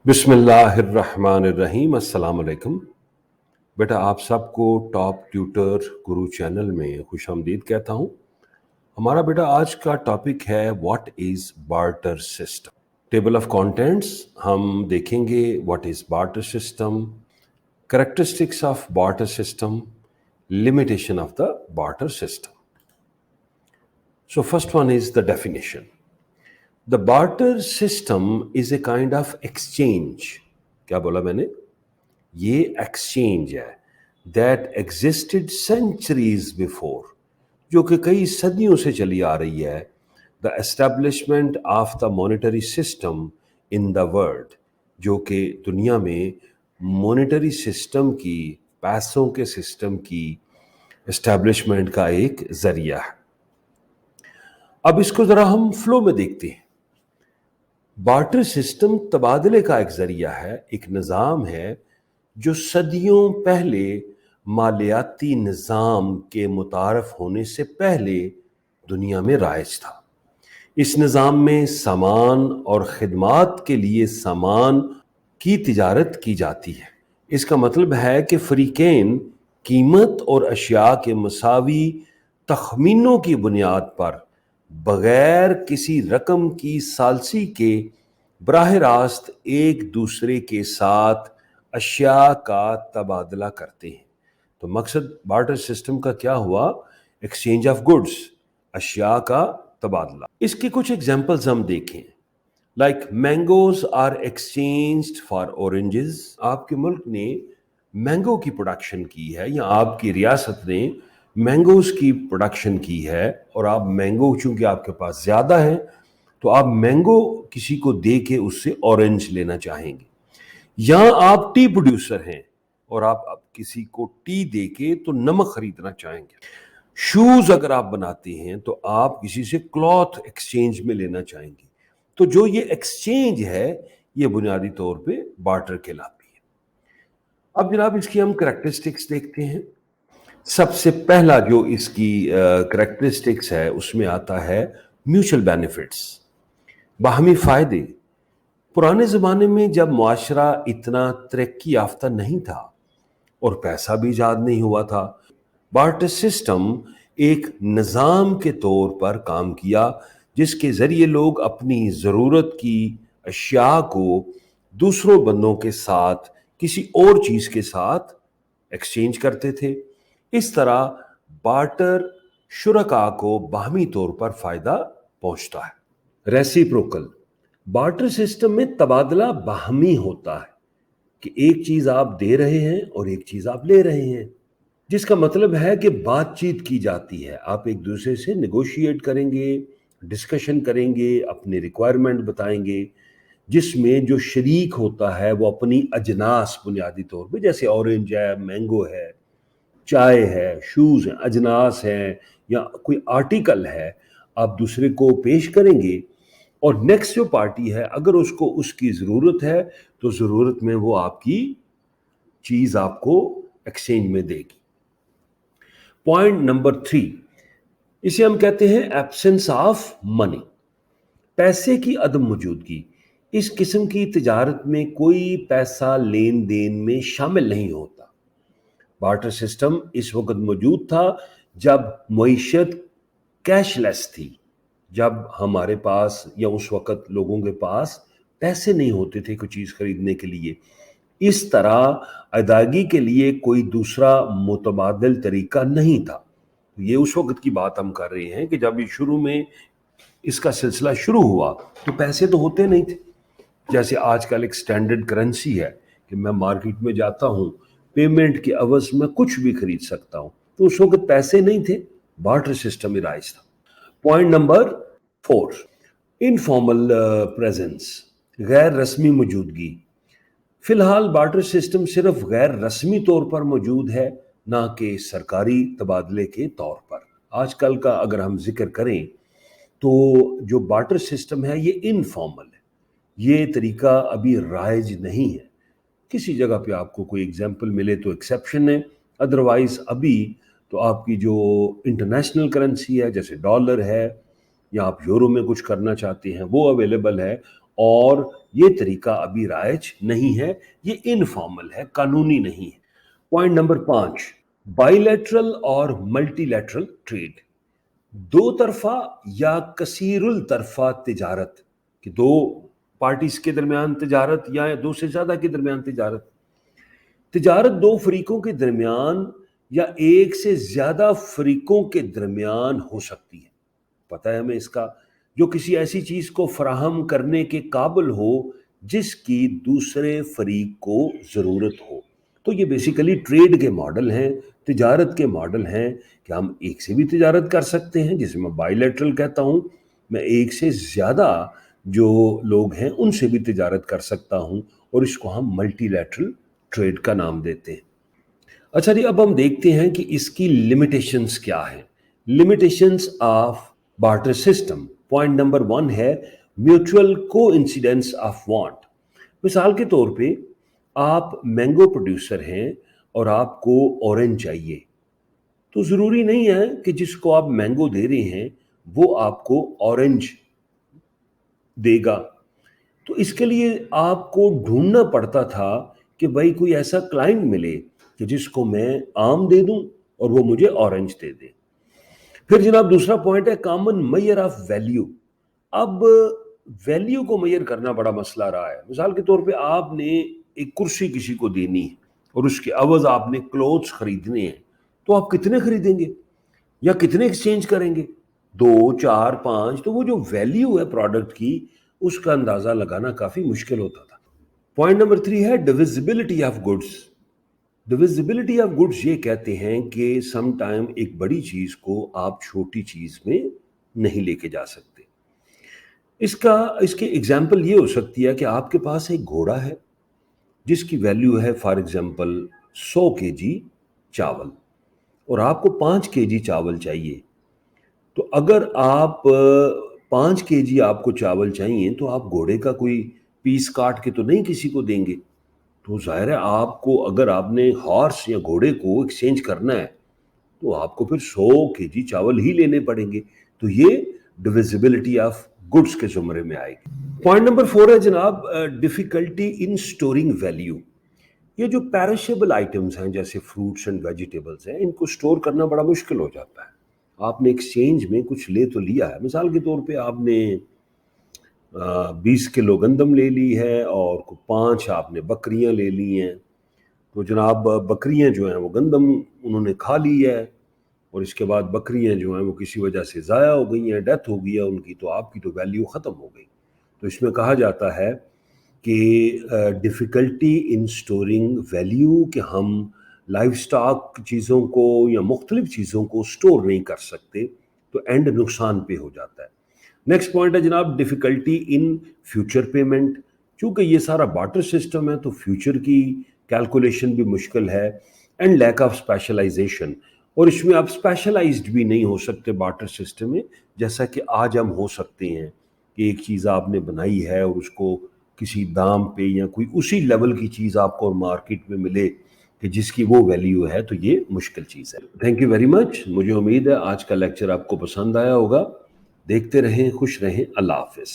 बिस्मिल्लाहिर्रहमानिर्रहीम। अस्सलाम वालेकुम। बेटा आप सबको टॉप ट्यूटर गुरु चैनल में खुशामदीद कहता हूँ। हमारा बेटा आज का टॉपिक है what is barter system. Table of contents हम देखेंगे what is barter system, characteristics of barter system, limitation of the barter system. So first one is the definition. The barter system is a kind of exchange. क्या बोला मैंने? ये exchange है that existed centuries before, जो कि कई सदियों से चली आ रही है। The establishment of the monetary system in the world, जो कि दुनिया में monetary system की, पैसों के सिस्टम की establishment का एक जरिया है। अब इसको ज़रा हम फ्लो में देखते हैं। बार्टर सिस्टम तबादले का एक जरिया है, एक निज़ाम है जो सदियों पहले मालियाती निज़ाम के मुतारफ होने से पहले दुनिया में राइज था। इस निज़ाम में सामान और खिदमात के लिए सामान की तिजारत की जाती है। इसका मतलब है कि फ़रीक़ैन कीमत और अशिया के मसावी तखमीनों की बुनियाद पर बगैर किसी रकम की सालसी के बराह रास्त एक दूसरे के साथ अशिया का तबादला करते हैं। तो मकसद बार्टर सिस्टम का क्या हुआ? एक्सचेंज ऑफ गुड्स, अशिया का तबादला। इसके कुछ एग्जांपल्स हम देखें। Like mangoes are exchanged for oranges. आपके मुल्क ने मैंगो की प्रोडक्शन की है या आपकी रियासत ने मैंगोज की प्रोडक्शन की है और आप मैंगो चूंकि आपके पास ज़्यादा है तो आप मैंगो किसी को दे के उससे ऑरेंज लेना चाहेंगे। या आप टी प्रोड्यूसर हैं और आप किसी को टी दे के तो नमक खरीदना चाहेंगे। शूज़ अगर आप बनाते हैं तो आप किसी से क्लॉथ एक्सचेंज में लेना चाहेंगे। तो जो ये एक्सचेंज है ये बुनियादी तौर पे बार्टर कहलाती है। अब जनाब इसकी हम करैक्टरिस्टिक्स देखते हैं। सबसे पहला जो इसकी करैक्टरिस्टिक्स है उसमें आता है म्यूचुअल बेनिफिट्स, बाहमी फ़ायदे। पुराने ज़माने में जब मुआशरा इतना तरक्की याफ्ता नहीं था और पैसा भी ईजाद नहीं हुआ था, बार्टर सिस्टम एक निज़ाम के तौर पर काम किया जिसके ज़रिए लोग अपनी ज़रूरत की अशिया को दूसरों बंदों के साथ किसी और चीज़ के साथ एक्सचेंज करते थे। इस तरह बार्टर शुरका को बाहमी तौर पर फ़ायदा पहुंचता है। रेसिप्रोकल, बार्टर सिस्टम में तबादला बाहमी होता है कि एक चीज़ आप दे रहे हैं और एक चीज़ आप ले रहे हैं, जिसका मतलब है कि बातचीत की जाती है। आप एक दूसरे से नेगोशिएट करेंगे, डिस्कशन करेंगे, अपनी रिक्वायरमेंट बताएंगे, जिसमें जो शरीक होता है वो अपनी अजनास बुनियादी तौर पे, जैसे ऑरेंज है, मैंगो है, चाय है, शूज़ हैं, अजनास हैं या कोई आर्टिकल है, आप दूसरे को पेश करेंगे और नेक्स्ट जो पार्टी है अगर उसको उसकी ज़रूरत है तो ज़रूरत में वो आपकी चीज़ आपको एक्सचेंज में देगी। पॉइंट नंबर 3, इसे हम कहते हैं एब्सेंस ऑफ मनी, पैसे की अदम मौजूदगी। इस किस्म की तिजारत में कोई पैसा लेन देन में शामिल नहीं होता। बार्टर सिस्टम इस वक्त मौजूद था जब मईशत कैशलेस थी, जब हमारे पास या उस वक्त लोगों के पास पैसे नहीं होते थे कोई चीज़ खरीदने के लिए। इस तरह अदायगी के लिए कोई दूसरा मुतबादिल तरीका नहीं था। ये उस वक्त की बात हम कर रहे हैं कि जब ये शुरू में इसका सिलसिला शुरू हुआ तो पैसे तो होते नहीं थे। जैसे आजकल एक स्टैंडर्ड करेंसी है कि मैं मार्केट में जाता हूँ, पेमेंट के अवज़ में कुछ भी खरीद सकता हूँ, तो उस वक्त पैसे नहीं थे, बार्टर सिस्टम ही राइज था। पॉइंट नंबर 4, इनफॉर्मल प्रेजेंस, गैर रस्मी मौजूदगी। फिलहाल बार्टर सिस्टम सिर्फ गैर रस्मी तौर पर मौजूद है, ना कि सरकारी तबादले के तौर पर। आजकल का अगर हम जिक्र करें तो जो बार्टर सिस्टम है ये इनफॉर्मल है, ये तरीका अभी राइज नहीं है। किसी जगह पे आपको कोई एग्जाम्पल मिले तो एक्सेप्शन है, अदरवाइज अभी तो आपकी जो इंटरनेशनल करेंसी है जैसे डॉलर है या आप यूरो में कुछ करना चाहते हैं वो अवेलेबल है اور یہ طریقہ ابھی رائج نہیں ہے، یہ انفارمل ہے، قانونی نہیں ہے۔ پوائنٹ نمبر 5، بائی لیٹرل اور ملٹی لیٹرل ٹریڈ، دو طرفہ یا کثیر الطرفہ تجارت، کہ دو پارٹیز کے درمیان تجارت یا دو سے زیادہ کے درمیان تجارت۔ تجارت دو فریقوں کے درمیان یا ایک سے زیادہ فریقوں کے درمیان ہو سکتی ہے، پتہ ہے ہمیں اس کا، جو کسی ایسی چیز کو فراہم کرنے کے قابل ہو جس کی دوسرے فریق کو ضرورت ہو۔ تو یہ بیسیکلی ٹریڈ کے ماڈل ہیں، تجارت کے ماڈل ہیں، کہ ہم ایک سے بھی تجارت کر سکتے ہیں جسے میں بائی لیٹرل کہتا ہوں، میں ایک سے زیادہ جو لوگ ہیں ان سے بھی تجارت کر سکتا ہوں، اور اس کو ہم ملٹی لیٹرل ٹریڈ کا نام دیتے ہیں۔ اچھا جی، اب ہم دیکھتے ہیں کہ اس کی لمیٹیشنز کیا ہیں۔ Limitations of barter system, point number 1 ہے میوچول کو انسیڈنس آف وانٹ۔ مثال کے طور پہ آپ مینگو پروڈیوسر ہیں اور آپ کو اورنج چاہیے، تو ضروری نہیں ہے کہ جس کو آپ مینگو دے رہے ہیں وہ آپ کو اورنج دے گا۔ تو اس کے لیے آپ کو ڈھونڈنا پڑتا تھا کہ بھائی کوئی ایسا کلائنٹ ملے کہ جس کو میں آم دے دوں اور وہ مجھے اورنج دے دے۔ پھر جناب دوسرا پوائنٹ ہے کامن میئر آف ویلیو۔ اب ویلیو کو میئر کرنا بڑا مسئلہ رہا ہے۔ مثال کے طور پہ آپ نے ایک کرسی کسی کو دینی ہے اور اس کے عوض آپ نے کلوتھس خریدنے ہیں، تو آپ کتنے خریدیں گے یا کتنے ایکسچینج کریں گے؟ 2، 4، 5؟ تو وہ جو ویلیو ہے پروڈکٹ کی، اس کا اندازہ لگانا کافی مشکل ہوتا تھا۔ پوائنٹ نمبر 3 ہے ڈویزیبلٹی آف گڈس۔ ڈویزیبلٹی آف گڈس یہ کہتے ہیں کہ سم ٹائم ایک بڑی چیز کو آپ چھوٹی چیز میں نہیں لے کے جا سکتے۔ اس کے ایگزامپل یہ ہو سکتی ہے کہ آپ کے پاس ایک گھوڑا ہے جس کی ویلیو ہے فار ایگزامپل 100 kg چاول، اور آپ کو 5 kg چاول چاہیے۔ تو اگر آپ 5 kg آپ کو چاول چاہیے تو آپ گھوڑے کا کوئی پیس کاٹ کے تو نہیں کسی کو دیں گے، تو ظاہر ہے آپ کو، اگر آپ نے ہارس یا گھوڑے کو ایکسچینج کرنا ہے تو آپ کو پھر 100 kg چاول ہی لینے پڑیں گے۔ تو یہ ڈویزیبلٹی آف گڈس کے زمرے میں آئے گی۔ پوائنٹ نمبر 4 ہے جناب ڈیفیکلٹی ان اسٹورنگ ویلیو۔ یہ جو پیرشیبل آئٹمز ہیں جیسے فروٹس اینڈ ویجیٹیبلز ہیں، ان کو اسٹور کرنا بڑا مشکل ہو جاتا ہے۔ آپ نے ایکسچینج میں کچھ لے تو لیا ہے، مثال کے طور پہ آپ نے 20 کلو گندم لے لی ہے اور 5 آپ نے بکریاں لے لی ہیں، تو جناب بکریاں جو ہیں وہ گندم انہوں نے کھا لی ہے، اور اس کے بعد بکریاں جو ہیں وہ کسی وجہ سے ضائع ہو گئی ہیں، ڈیتھ ہو گئی ہے ان کی، تو آپ کی تو ویلیو ختم ہو گئی۔ تو اس میں کہا جاتا ہے کہ ڈیفیکلٹی ان اسٹورنگ ویلیو، کہ ہم لائف سٹاک چیزوں کو یا مختلف چیزوں کو اسٹور نہیں کر سکتے، تو اینڈ نقصان پہ ہو جاتا ہے۔ نیکسٹ پوائنٹ ہے جناب ڈیفیکلٹی ان فیوچر پیمنٹ۔ چونکہ یہ سارا بارٹر سسٹم ہے تو فیوچر کی کیلکولیشن بھی مشکل ہے، اینڈ لیک آف اسپیشلائزیشن، اور اس میں آپ اسپیشلائزڈ بھی نہیں ہو سکتے بارٹر سسٹم میں، جیسا کہ آج ہم ہو سکتے ہیں کہ ایک چیز آپ نے بنائی ہے اور اس کو کسی دام پہ یا کوئی اسی لیول کی چیز آپ کو مارکیٹ میں ملے کہ جس کی وہ ویلیو ہے، تو یہ مشکل چیز ہے۔ تھینک یو ویری مچ، مجھے امید ہے آج کا لیکچر آپ کو پسند آیا ہوگا۔ دیکھتے رہیں، خوش رہیں، اللہ حافظ۔